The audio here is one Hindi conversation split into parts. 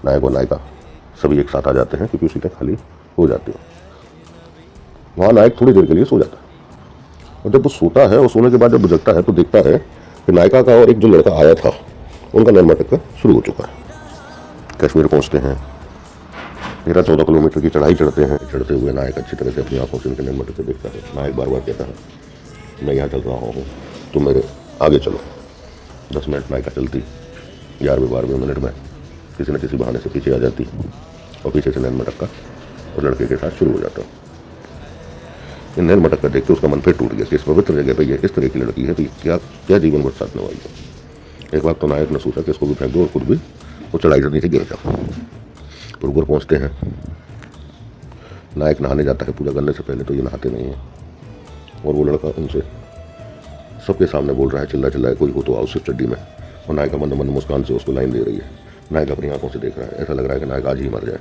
नायक और नायिका सभी एक साथ आ जाते हैं क्योंकि उसी का खाली हो जाती है। वहाँ नायक थोड़ी देर के लिए सो जाता है और जब वो सोता है और सोने के बाद जब जगता है तो देखता है कि नायिका का और एक जो लड़का आया था उनका नैन मटक्का शुरू हो चुका है। कश्मीर पहुँचते हैं, 13-14 किलोमीटर की चढ़ाई चढ़ते हैं। चढ़ते हुए नायक अच्छी तरह से अपनी आंखों से उनके नैन मटक्के देखता है। नायक बार बार कहता है मैं यहाँ चल रहा हूँ, तुम मेरे आगे चलो। 10 मिनट नायिका चलती, 11वें-12वें मिनट में किसी न किसी बहाने से पीछे आ जाती और पीछे से नैन मटक्का और लड़के के साथ शुरू हो जाता। ये नैन मटक्का देख के उसका मन फिर टूट गया कि इस पवित्र जगह पे ये इस तरह की लड़की है तो क्या क्या जीवन भर साथ निभाई है। एक बार तो नायक ने सोचा कि इसको भी फेंक दो और खुद भी वो चढ़ाई से नीचे गिर जाओ। तो ऊपर पहुँचते हैं, नायक नहाने जाता है। पूजा करने से पहले तो ये नहाते नहीं है और वो लड़का उनसे सबके सामने बोल रहा है, चिल्ला चिल्लाए कोई हो तो आओ सिर्फ चड्डी में। और नायका मंद मंद मुस्कान से उसको लाइन दे रही है। नायक अपनी आंखों से देख रहा है, ऐसा लग रहा है कि नायक आज ही मर जाए।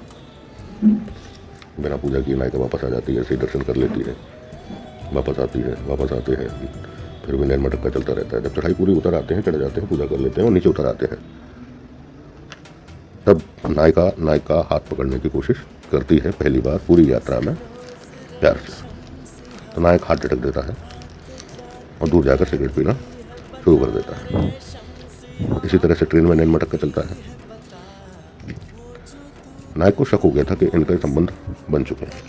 बिना पूजा किए नायका वापस आ जाती है, ऐसे ही दर्शन कर लेती है, वापस आते हैं। फिर भी नैन मटक्का चलता रहता है। जब चढ़ाई पूरी उतर आते हैं, चढ़ जाते हैं, पूजा कर लेते हैं और नीचे उतर आते हैं, तब नायिका हाथ पकड़ने की कोशिश करती है पहली बार पूरी यात्रा में प्यार से। तो नायक हाथ झटक देता है और दूर जाकर सिगरेट पीना शुरू कर देता है। इसी तरह से ट्रेन में नैन मटक्का चलता है। नायक को शक हो गया था कि इनके संबंध बन चुके हैं।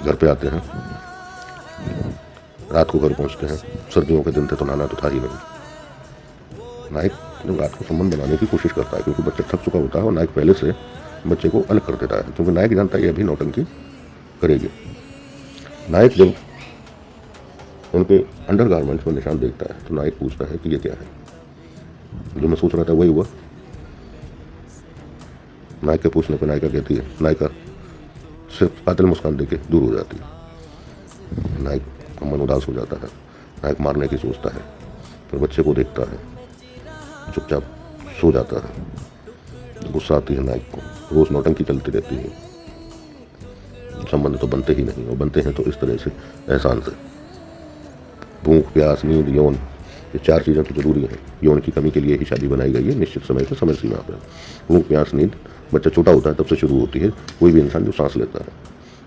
घर पे आते हैं, रात को घर पहुंचते हैं। सर्दियों के दिन थे तो नहाना तो था ही नहीं। नायक जब रात को संबंध बनाने की कोशिश करता है क्योंकि बच्चा थक चुका होता है और नायक पहले से बच्चे को अलग कर देता है क्योंकि नायक जानता है ये अभी नौटंकी करेगी। नायक जब उनके अंडरगारमेंट्स में निशान देखता है तो नायक पूछता है कि ये क्या है। जो मैं सोच रहा था वही हुआ। नायक के पूछने पर नायिका कहती है, नायिका सिर्फ कातिल मुस्कान देके दूर हो जाती है। नायक का मन उदास हो जाता है। नायक मारने की सोचता है, फिर बच्चे को देखता है, चुपचाप सो जाता है। गुस्सा आती है नायक को, रोज नौटंकी चलती रहती है। संबंध तो बनते ही नहीं और बनते हैं तो इस तरह से एहसान से। भूख, प्यास, नींद, यौन, ये 4 चीज़ें तो जरूरी हैं। यौन की कमी के लिए ही शादी बनाई गई है निश्चित समय पर, समय सीमा पर। भूख, प्यास, नींद बच्चा छोटा होता है तब से शुरू होती है, कोई भी इंसान जो सांस लेता है।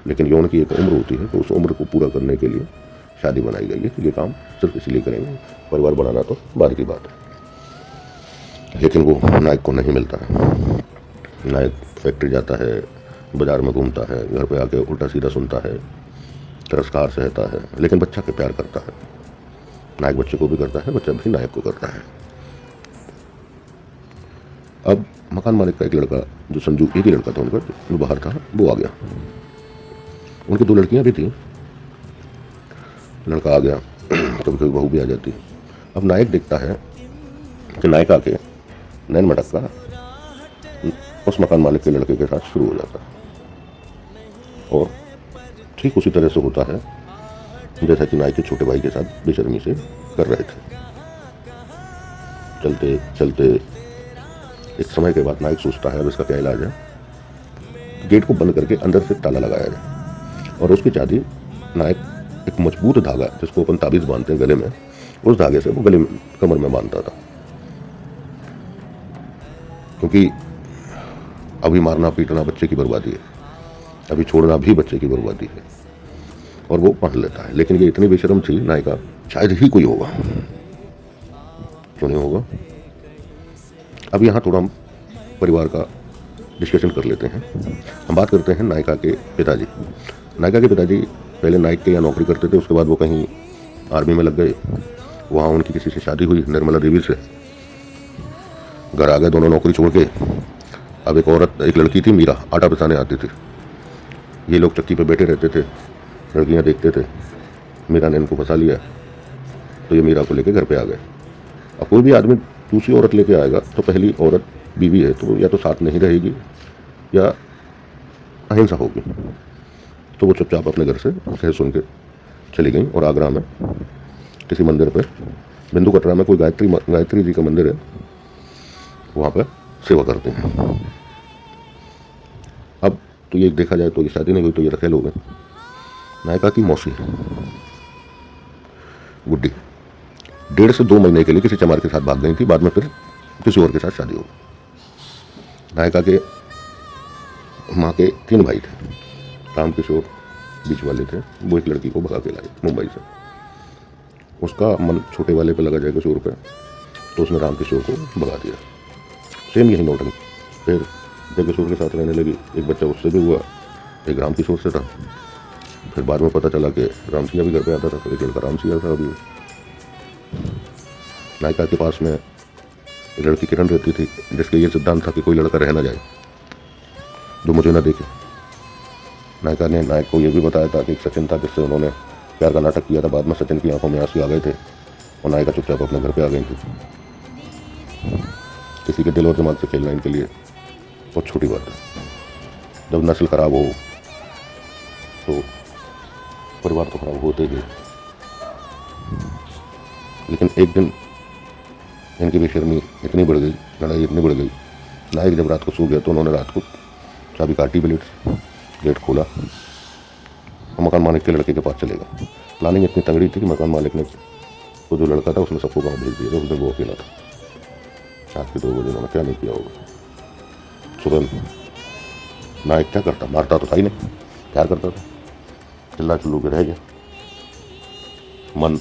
लेकिन यौन की एक उम्र होती है तो उस उम्र को पूरा करने के लिए शादी बनाई गई है। ये काम सिर्फ इसलिए करेंगे, परिवार बनाना तो बाद की बात है। लेकिन वो नायक को नहीं मिलता है। नायक फैक्ट्री जाता है, बाजार में घूमता है, घर पे आके उल्टा सीधा सुनता है, तिरस्कार सहता है, लेकिन बच्चा के प्यार करता है। नायक बच्चे को भी करता है, बच्चा भी नायक को करता है। अब मकान मालिक का एक लड़का जो संजू, एक ही लड़का था उनका जो बाहर था, वो आ गया। उनकी 2 लड़कियां भी थी। लड़का आ गया, कभी कभी बहू भी आ जाती। अब नायक देखता है कि नायिका के नैन मटक्का उस मकान मालिक के लड़के के साथ शुरू हो जाता है और ठीक उसी तरह से होता है जैसा कि नायक के छोटे भाई के साथ बेशर्मी से कर रहे थे। चलते चलते एक समय के बाद नायक सोचता है अब इसका क्या इलाज है। गेट को बंद करके अंदर से ताला लगाया जाए और उसकी चाबी नायक एक मजबूत धागा जिसको अपन ताबीज बांधते हैं गले में, उस धागे से वो गले में, कमर में बांधता था। क्योंकि अभी मारना पीटना बच्चे की बर्बादी है, अभी छोड़ना भी बच्चे की बर्बादी है, और वो बांध लेता है। लेकिन ये इतनी बेशर्म थी नायिका, शायद ही कोई होगा, क्यों नहीं होगा। अब यहाँ थोड़ा हम परिवार का डिस्कशन कर लेते हैं। हम बात करते हैं नायिका के पिताजी। नायिका के पिताजी पहले नायक के यहाँ नौकरी करते थे, उसके बाद वो कहीं आर्मी में लग गए। वहाँ उनकी किसी से शादी हुई, निर्मला देवी से। घर आ गए दोनों नौकरी छोड़ के। अब एक लड़की थी मीरा, आटा पिसाने आती थी। ये लोग चक्की पे बैठे रहते थे, लड़कियाँ देखते थे। मीरा ने इनको फंसा लिया तो ये मीरा को लेके घर पे आ गए। अब कोई भी आदमी दूसरी औरत लेके आएगा तो पहली औरत बीवी है तो या तो साथ नहीं रहेगी या अहिंसा होगी। तो वो चुपचाप अपने घर से कह सुन के चली गई और आगरा में किसी मंदिर पर, बिंदु कटरा में कोई गायत्री जी का मंदिर है, वहाँ पर सेवा करते हैं। अब तो ये देखा जाए तो ये शादी नहीं हुई तो ये रखेल हो गए। नायिका की मौसी गुड्डी 1.5 से 2 महीने के लिए किसी चमार के साथ भाग गई थी, बाद में फिर किसी और के साथ शादी हो गई। नायका के माँ के 3 भाई थे। रामकिशोर बीच वाले थे, वो एक लड़की को भगा के लाए मुंबई से। उसका मन छोटे वाले पे लगा जय किशोर पे, तो उसने रामकिशोर को भगा दिया। सेम यही नौटंकी। फिर जय किशोर के साथ रहने लगी, एक बच्चा उससे भी हुआ, एक रामकिशोर से था। फिर बाद में पता चला कि रामसिया भी घर पे आता था, तो एक लड़का रामसिया था। अभी नायका के पास में एक लड़की किरण रहती थी, जिसके ये सिद्धांत था कि कोई लड़का रह ना जाए जो मुझे ना देखे। नायका ने नायक को ये भी बताया था कि एक सचिन था जिससे उन्होंने प्यार का नाटक किया था। बाद में सचिन की आंखों में आंसू आ गए थे और नायका चुपचाप अपने घर पे आ गई थी। किसी के दिल और दिमाग से खेलना इनके लिए बहुत छोटी बात है। जब नस्ल खराब हो तो परिवार तो खराब होते ही। लेकिन एक दिन इनकी बेशर्मी इतनी बढ़ गई, लड़ाई इतनी बढ़ गई, नायक जब रात को सो गया तो उन्होंने रात को चाबी काटी, गेट खोला और मकान मालिक के लड़के के पास चले गए। प्लानिंग इतनी तगड़ी थी कि मकान मालिक ने तो जो लड़का था उसने सबको गाँव भेज दिया था। उस दिन वो अकेला था। रात के 2 बजे उन्होंने क्या नहीं किया होगा। सुबह नायक क्या करता, मारता तो था ही नहीं, प्यार करता था। चिल्ला चिल्लू के रह गया। मन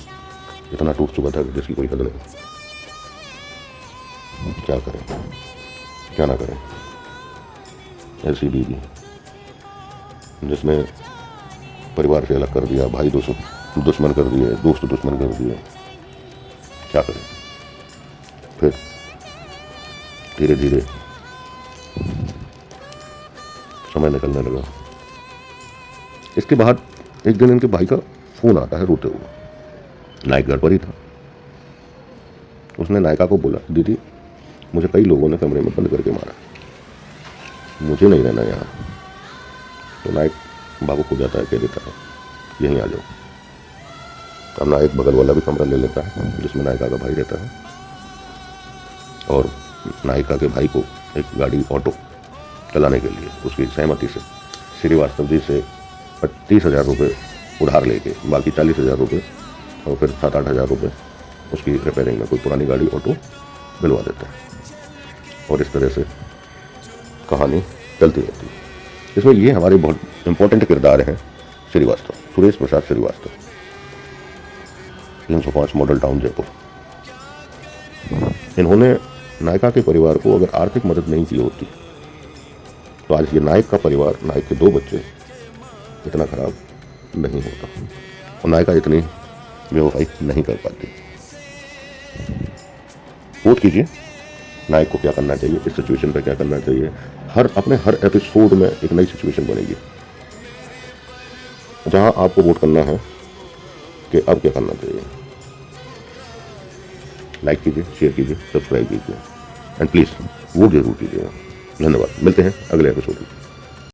इतना टूट चुका था कि जिसकी कोई हद नहीं। क्या करें क्या ना करें। ऐसी बीवी जिसने परिवार से अलग कर दिया, भाई दुश्मन कर दिए, दोस्त दुश्मन कर दिए। क्या करें। फिर धीरे धीरे समय निकलने लगा। इसके बाद एक दिन इनके भाई का फोन आता है रोते हुए। नायक घर पर ही था। उसने नायका को बोला, दीदी मुझे कई लोगों ने कमरे में बंद करके मारा, मुझे नहीं रहना यहाँ। तो नायक बाबू को जाता है, कह देता है यहीं आ जाओ। अब नायक बगल वाला भी कमरा ले लेता है जिसमें नायका का भाई रहता है, और नायिका के भाई को एक गाड़ी ऑटो चलाने के लिए उसकी सहमति से श्रीवास्तव जी से 30,000 रुपये उधार लेके बाकी 40,000 रुपये और फिर 7-8 हज़ार रुपये उसकी रिपेयरिंग में कोई पुरानी गाड़ी ऑटो दिलवा देता है। और इस तरह से कहानी चलती रहती है। इसमें ये हमारे बहुत इंपॉर्टेंट किरदार हैं श्रीवास्तव, सुरेश प्रसाद श्रीवास्तव, 305 मॉडल टाउन जयपुर। इन्होंने नायका के परिवार को अगर आर्थिक मदद नहीं की होती तो आज ये नायक का परिवार, नायक के 2 बच्चे इतना खराब नहीं होता और नायका इतनी बेवफाई नहीं कर पाती। वोट कीजिए, नायक को क्या करना चाहिए, इस सिचुएशन पे क्या करना चाहिए। हर एपिसोड में एक नई सिचुएशन बनेगी जहां आपको वोट करना है कि अब क्या करना चाहिए। लाइक कीजिए, शेयर कीजिए, सब्सक्राइब कीजिए एंड प्लीज़ वोट जरूर कीजिएगा। धन्यवाद। मिलते हैं अगले एपिसोड में।